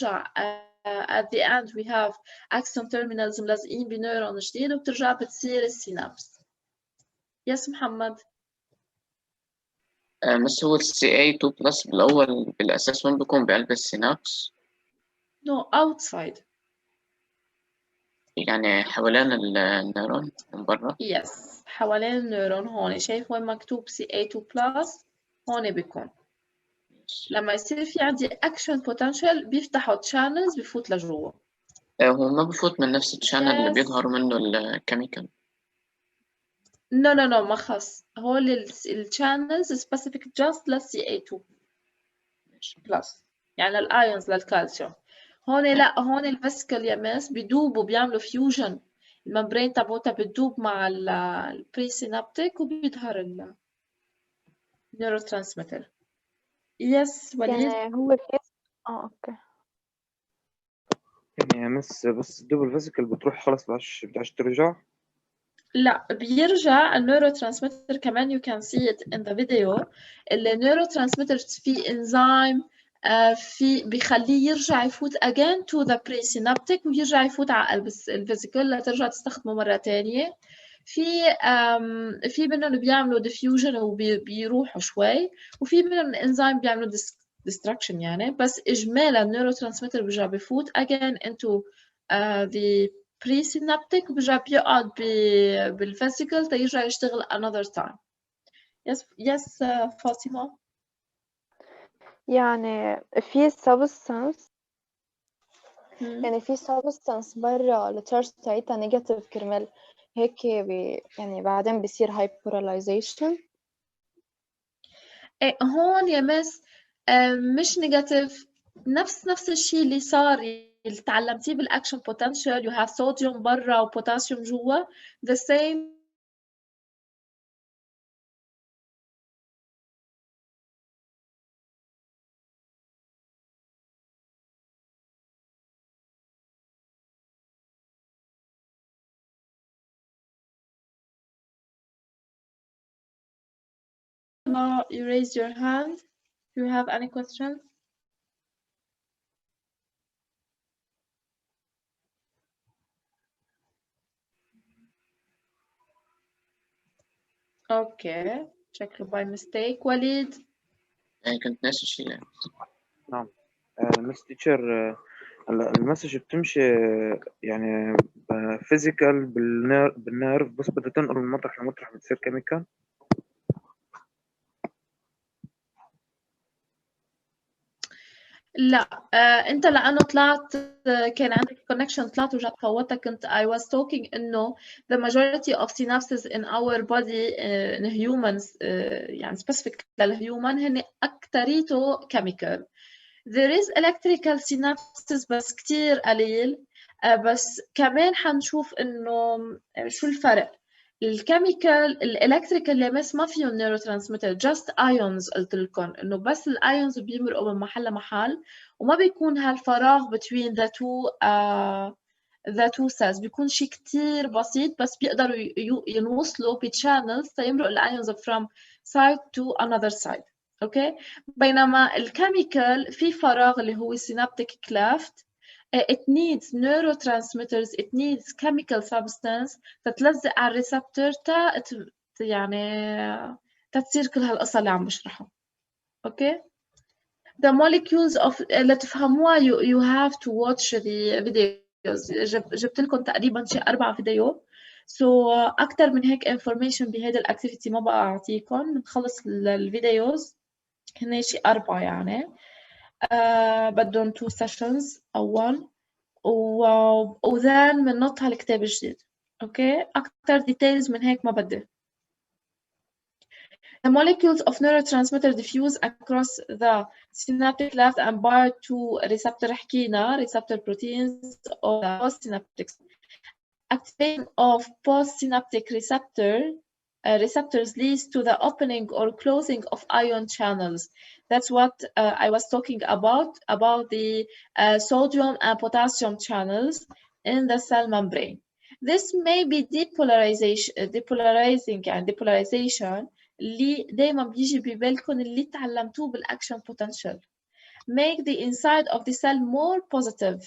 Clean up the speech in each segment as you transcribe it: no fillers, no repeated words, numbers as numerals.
at the end we have axon terminals ملازقين بنيرون جديد وبترجع بتصير السينابس. يس محمد. بس هو CA2 بلس بالأول بالأساس وين بيكون بقلب السينابس؟ No, outside. يعني حوالين النيرون من برا؟ Yes, حوالين النيرون هون. شايف وين مكتوب CA2 plus؟ هون بيكون. لما يصير في عندي action potential بيفتحوا channels بيفوت لجوا. هو ما بفوت من نفس الشانل اللي بيظهر منه الكيميكال. No, ما خص. هول الchannels specific just للCA2 plus. يعني للآيونز للكالسيوم. هون لا، هون الفيسيكال يا ماس بدوبوا بيعملوا فيوجن. الممبرين تبعتها بتدوب مع البري سينابتيك وبيظهر النيورو ترانسميتر. يس وليد. يعني هو في اوكي. يعني يا مس بس الدبل فيزيكال بتروح خلاص بدهاش ترجع؟ لا بيرجع النيورو ترانسميتر كمان. you can see it in the video. النيورو ترانسميتر في انزيم في بيخليه يرجع يفوت again to the presynaptic ويرجع يفوت على قلب الفيزيكال لترجع تستخدمه مرة تانية. في منهم بيعملوا diffusion وبيروحوا شوي، وفي منهم انزيم بيعملوا destruction يعني. بس اجمالا النيورو ترانسميتر بيرجع بيفوت again into the presynaptic وبيرجع بيقعد بالفيزيكال تيرجع يشتغل another time. yes فاطمة. يعني في substance يعني في substance برا التشارج تاعتها نيجاتيف كرمال هيك يعني بعدين بيصير hyperpolarization. هون يا مس مش نيجاتيف. نفس الشيء اللي صار اللي تعلمتيه بالاكشن بوتنشال. you have صوديوم برا وبوتاسيوم جوا. the same you raise your hand. Do you have any questions? اوكي شكله باي ميستيك. وليد. يعني كنت ناسي شيء. نعم مس تيتشر المسج بتمشي يعني فيزيكال بالنيرف بس بدها تنقل من مطرح لمطرح بتصير كيميكال. لا انت لانه طلعت كان عندك connection طلعت ورجعت فوتك. كنت I was talking انه the majority of synapses in our body in humans يعني specific للهيومن هن اكتريته chemical. there is electrical synapses بس كتير قليل. بس كمان حنشوف انه شو الفرق. الكيميكال الالكتريكال لمس ما فيهم نيورو ترانسميتر just ions. قلت لكم انه بس الايونز بيمرقوا من محل لمحل وما بيكون هالفراغ between the two cells. بيكون شيء كتير بسيط بس بيقدروا ينوصلوا بchannels تيمرق الايونز from side to another side. اوكي. بينما الكيميكال في فراغ اللي هو synaptic cleft. it needs neurotransmitters, it needs chemical substance تتلزق على الريسبتور يعني تتصير كل هالقصة اللي عم بشرحها. اوكي. the molecules of لتفهموها you have to watch the videos. جبت لكم تقريبا شي 4 فيديو. so أكتر من هيك information بهيدا الأكتيفيتي ما بقى أعطيكم. بنخلص الفيديوز هن شي 4 يعني. بدهم 2 sessions أو 1 وذن بننطها الكتاب الجديد. اوكي. أكتر details من هيك ما بدي. The molecules of neurotransmitter diffuse across the synaptic cleft and bind to receptor حكينا receptor proteins or the postsynaptic. Activation of postsynaptic receptors leads to the opening or closing of ion channels. That's what I was talking about the sodium and potassium channels in the cell membrane. This may be depolarization اللي دايما بيجي ببالكم اللي تعلمتوه بالاكشن بوتنشال. make the inside of the cell more positive.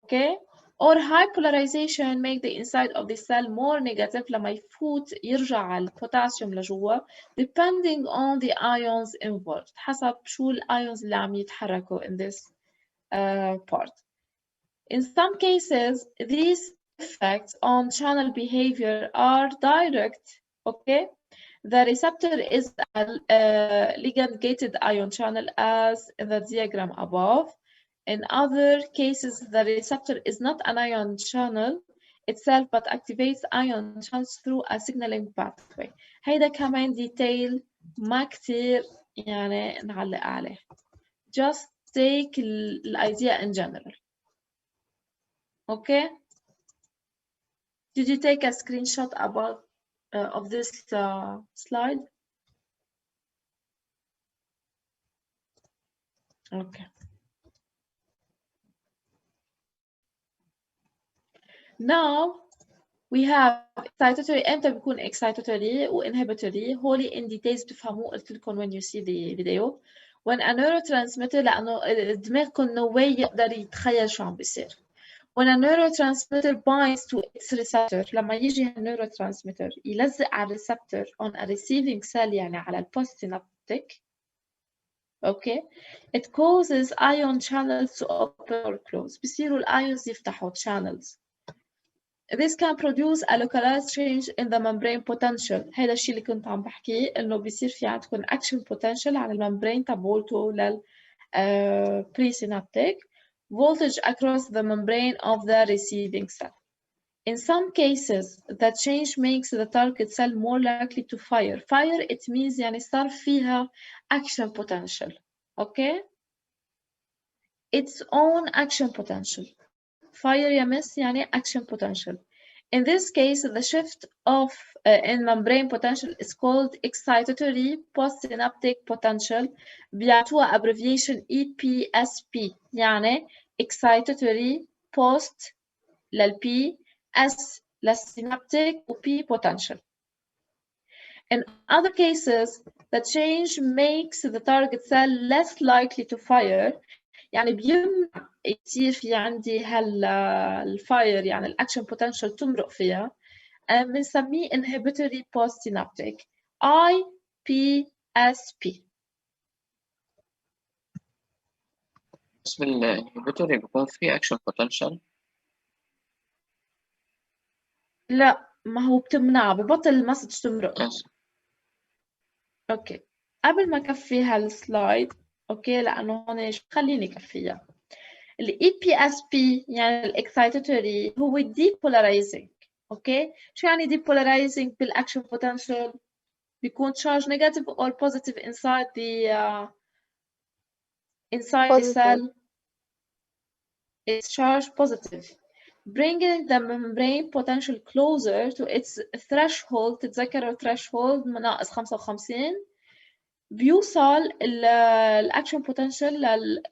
Okay? Or high polarization make the inside of the cell more negative لما يفوت يرجع البوتاسيوم لجوا depending on the ions involved حسب شو الأيونز اللي عم يتحركوا in this part. In some cases, these effects on channel behavior are direct, okay? The receptor is a ligand-gated ion channel as in the diagram above. In other cases, the receptor is not an ion channel itself, but activates ion channels through a signaling pathway. هيدا كمان detail ما كتير يعني نعلق عليه. Just take the idea in general. Okay? Did you take a screenshot about of this slide? Okay. Now we have excitatory. امتى بيكون excitatory و inhibitory؟ هولي in details بتفهموه قلت لكم when you see the video. When a neurotransmitter لأنه دماغكم no way يقدر يتخيل شو عم بيصير. When a neurotransmitter binds to its receptor لما يجي النيوروترانسميتر يلزق على الريسبتور on a receiving cell يعني على البوستسينابتيك okay it causes ion channels to open or close بيصيروا الايونز يفتحوا channels. This can produce a localized change in the membrane potential. هذا الشيء اللي كنت عم بحكيه انه بيصير في عندكم action potential على الممبرين تبعولته لل presynaptic voltage across the membrane of the receiving cell. In some cases, the change makes the target cell more likely to fire. Fire, it means يعني صار فيها action potential. Okay? Its own action potential. Fire يا miss يعني action potential. In this case, the shift of in membrane potential is called excitatory postsynaptic potential. بيعطوها abbreviation EPSP يعني excitatory post للP S للsynaptic و P potential. In other cases, the change makes the target cell less likely to fire. يعني بيمنع يصير في عندي هالفاير يعني الاكشن بوتنشال تمرق فيها بنسميه inhibitory postsynaptic IPSP. اسم الانهبيتوري بيكون فيه اكشن بوتنشال. لا ما هو بتمنعه ببطل المسج تمرق. اوكي قبل ما اكفي هالسلايد اوكي لانه هون خليني اكفيها. ال EPSP يعني الاكسايتاتوري هو depolarizing. اوكي شو يعني depolarizing بالاكشن potential؟ بيكون charge negative or positive inside the cell. It's charge positive, bringing the membrane potential closer to its threshold. تتذكروا threshold ناقص 55 بيوصل الاكشن potential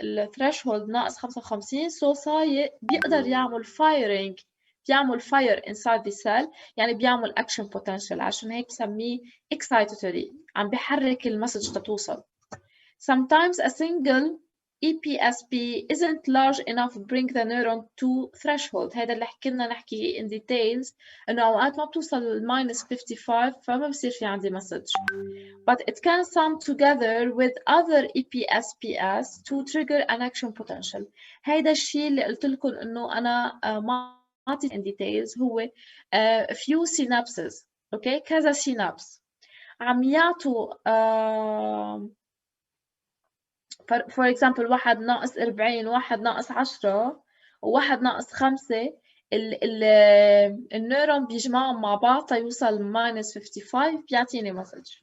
للثريشولد ناقص 55 سو صاير بيقدر يعمل firing بيعمل fire inside the cell يعني بيعمل action potential عشان هيك بسميه excitatory عم بيحرك المسج تتوصل. Sometimes a single EPSP isn't large enough to bring the neuron to threshold. هذا اللي حكينا نحكي in details انه اوقات ما بتوصل minus 55 فما بصير في عندي مسج. But it can sum together with other EPSPs to trigger an action potential. هيدا الشيء اللي قلت لكم انه انا ما اعطيت in details هو few synapses. اوكي كذا synapse عم يعطوا for example واحد ناقص 40 واحد ناقص 10 وواحد ناقص 5 النيرون بيجمعهم مع بعض تيوصل minus 55 بيعطيني مسج.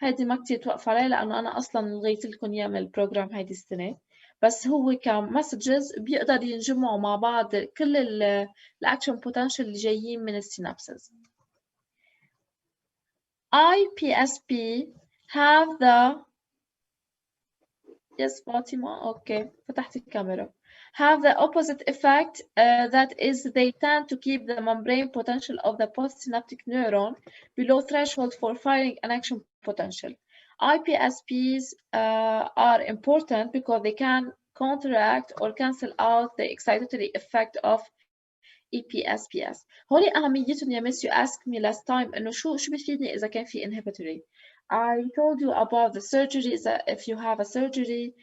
هيدي ما كتير توقف علي لأنه أنا أصلاً لغيت لكم إياه من البروجرام هيدي السنة بس هو كمسجز بيقدر ينجمعوا مع بعض كل الأكشن بوتنشال اللي جايين من السينابسز. IPSP have the Yes, Fatima. Okay, فتحت الكاميرا. Have the opposite effect that is they tend to keep the membrane potential of the postsynaptic neuron below threshold for firing an action potential. IPSPs are important because they can counteract or cancel out the excitatory effect of EPSPS. هولي أهميتهم يا miss. You asked me last time إنه شو بيفيدني إذا كان في inhibitory. I told you about the surgery if you have a surgery.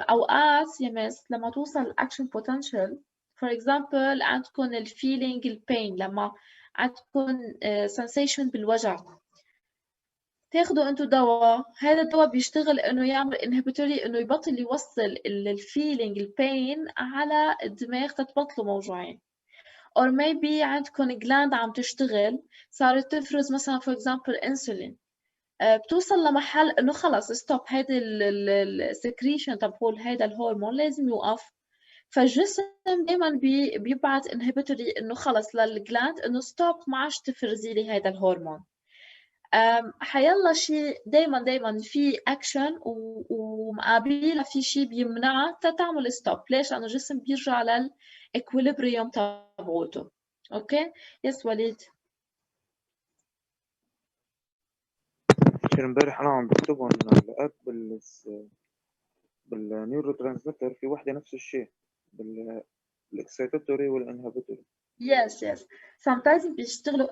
أوقات يا miss لما توصل action potential, for example عندكم ال feeling ال pain, لما عندكم sensation بالوجع, تاخدوا انتو دواء. هذا الدواء بيشتغل انه يعمل inhibitory, انه يبطل يوصل ال feeling ال pain على الدماغ تتبطلوا موجوعين. or maybe عندكم gland عم تشتغل, صارت تفرز مثلا for example insulin, بتوصل لمحل انه خلص stop, هيدا السكريشن تبعول هيدا الهرمون لازم يوقف. فالجسم دايما بيبعت inhibitory انه خلص للجلاند انه stop, ما عادش تفرزي لي هيدا الهرمون. حيلا شيء دايما في اكشن ومقابله في شيء بيمنعها تعمل ستوب. ليش؟ لانه الجسم بيرجع للاكويليبريوم تبعوته. اوكي يس وليد. امبارح انا عم بكتبهم لقيت بالنيورو ترانسميتر في وحده نفس الشيء بالاكسيتاتوري والانهبيتوري. يس sometimes بيشتغلوا.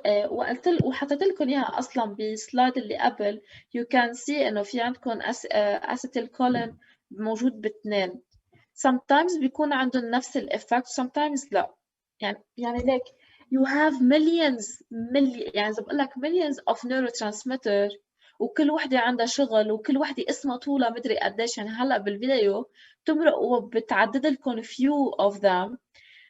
وحطيت لكم اياها اصلا بالسلايد اللي قبل. you can see انه في عندكم acetyl choline موجود باثنين. sometimes بيكون عندهم نفس الافكت, sometimes لا. يعني ليك you have millions يعني إذا بقول لك millions of neurotransmitter, وكل وحدة عندها شغل, وكل وحدة اسمها طولها مدري قديش. يعني هلا بالفيديو تمرق وبتعدد لكم few of them.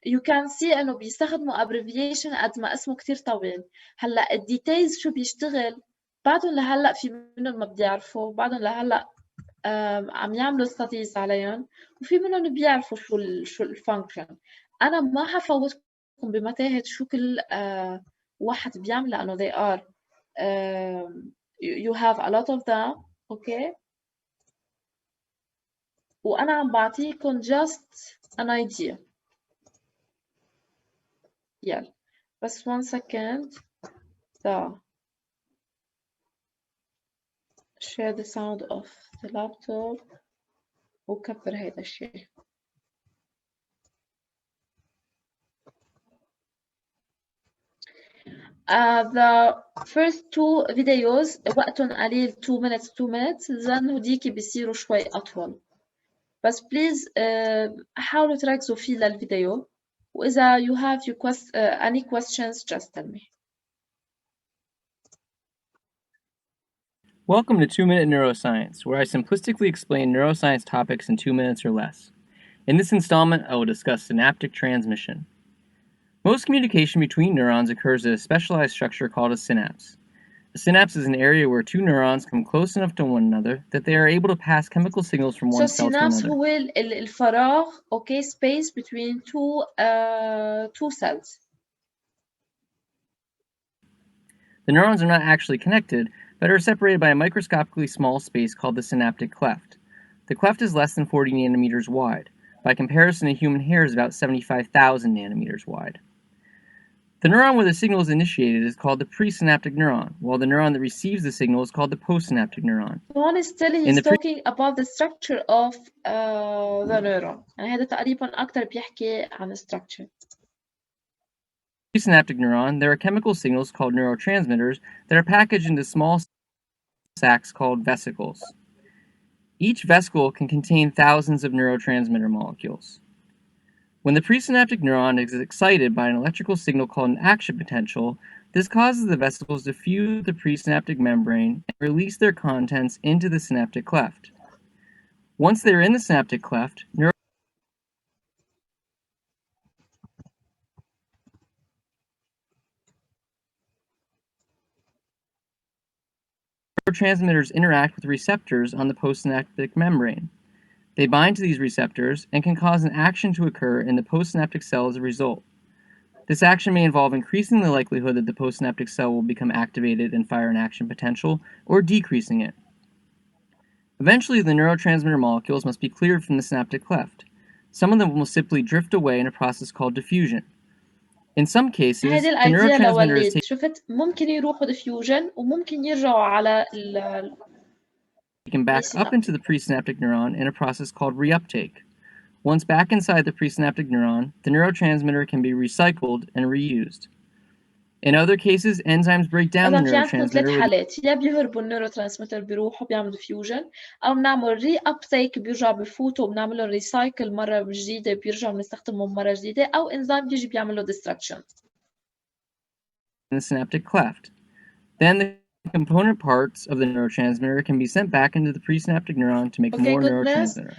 you can see انه بيستخدموا abbreviation قد ما اسمه كتير طويل. هلا الديتيلز شو بيشتغل بعدهم لهلا في منهم ما بيعرفوا, بعدهم لهلا عم يعملوا studies عليهم, وفي منهم بيعرفوا شو الفانكشن. انا ما حفوتكم بمتاهة شو كل واحد بيعمل, لانه they are you have a lot of them. okay, وانا عم بعطيكم just an idea. يلا بس 1 second. share the sound of the laptop وكبر هيدا الشيء. the first two videos وقتهم قليل 2 minutes then هديكي بيصيروا شوي أطول. بس please حاولوا تركزوا فيه للفيديو, وإذا you have any questions just tell me. Welcome to 2-Minute Neuroscience, where I simplistically explain neuroscience topics in 2 minutes or less. In this installment, I will discuss synaptic transmission. Most communication between neurons occurs at a specialized structure called a synapse. A synapse is an area where two neurons come close enough to one another that they are able to pass chemical signals from one cell to another. So synapse هو الفراغ, okay, space between two cells. The neurons are not actually connected, but are separated by a microscopically small space called the synaptic cleft. The cleft is less than 40 nanometers wide. By comparison, a human hair is about 75,000 nanometers wide. The neuron where the signal is initiated is called the presynaptic neuron, while the neuron that receives the signal is called the postsynaptic neuron. One is he's talking about the structure of the neuron. يعني هذا تقريبا أكتر بيحكي عن structure. Presynaptic neuron, there are chemical signals called neurotransmitters that are packaged into small sacs called vesicles. Each vesicle can contain thousands of neurotransmitter molecules. When the presynaptic neuron is excited by an electrical signal called an action potential, this causes the vesicles to fuse the presynaptic membrane and release their contents into the synaptic cleft. Once they are in the synaptic cleft, neurotransmitters interact with receptors on the postsynaptic membrane. They bind to these receptors and can cause an action to occur in the postsynaptic cell as a result. This action may involve increasing the likelihood that the postsynaptic cell will become activated and fire an action potential, or decreasing it. Eventually, the neurotransmitter molecules must be cleared from the synaptic cleft. Some of them will simply drift away in a process called diffusion. In some cases, the neurotransmitter is شفت ممكن يروحوا diffusion وممكن يرجعوا على taken back up into the presynaptic neuron in a process called reuptake. Once back inside the presynaptic neuron, the neurotransmitter can be recycled and reused. In other cases, enzymes break down the إذا في عندنا neurotransmitter ثلاث حالات، يا بيهربوا النيوروترانسميتر بيروحوا بيعملوا فيوجن، أو بنعمل ري أبتيك بيرجعوا بفوتوا وبنعملوا ريسايكل مرة جديدة بيرجعوا بنستخدمهم مرة جديدة، أو إنزيم بيجي بيعملوا destruction. in the synaptic cleft. Then the component parts of the neurotransmitter can be sent back into the presynaptic neuron to make more neurotransmitter.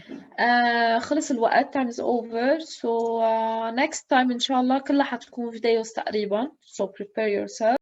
خلص الوقت. time is over. So next time إن شاء الله كلها حتكون فيديوز تقريبا. So prepare yourself.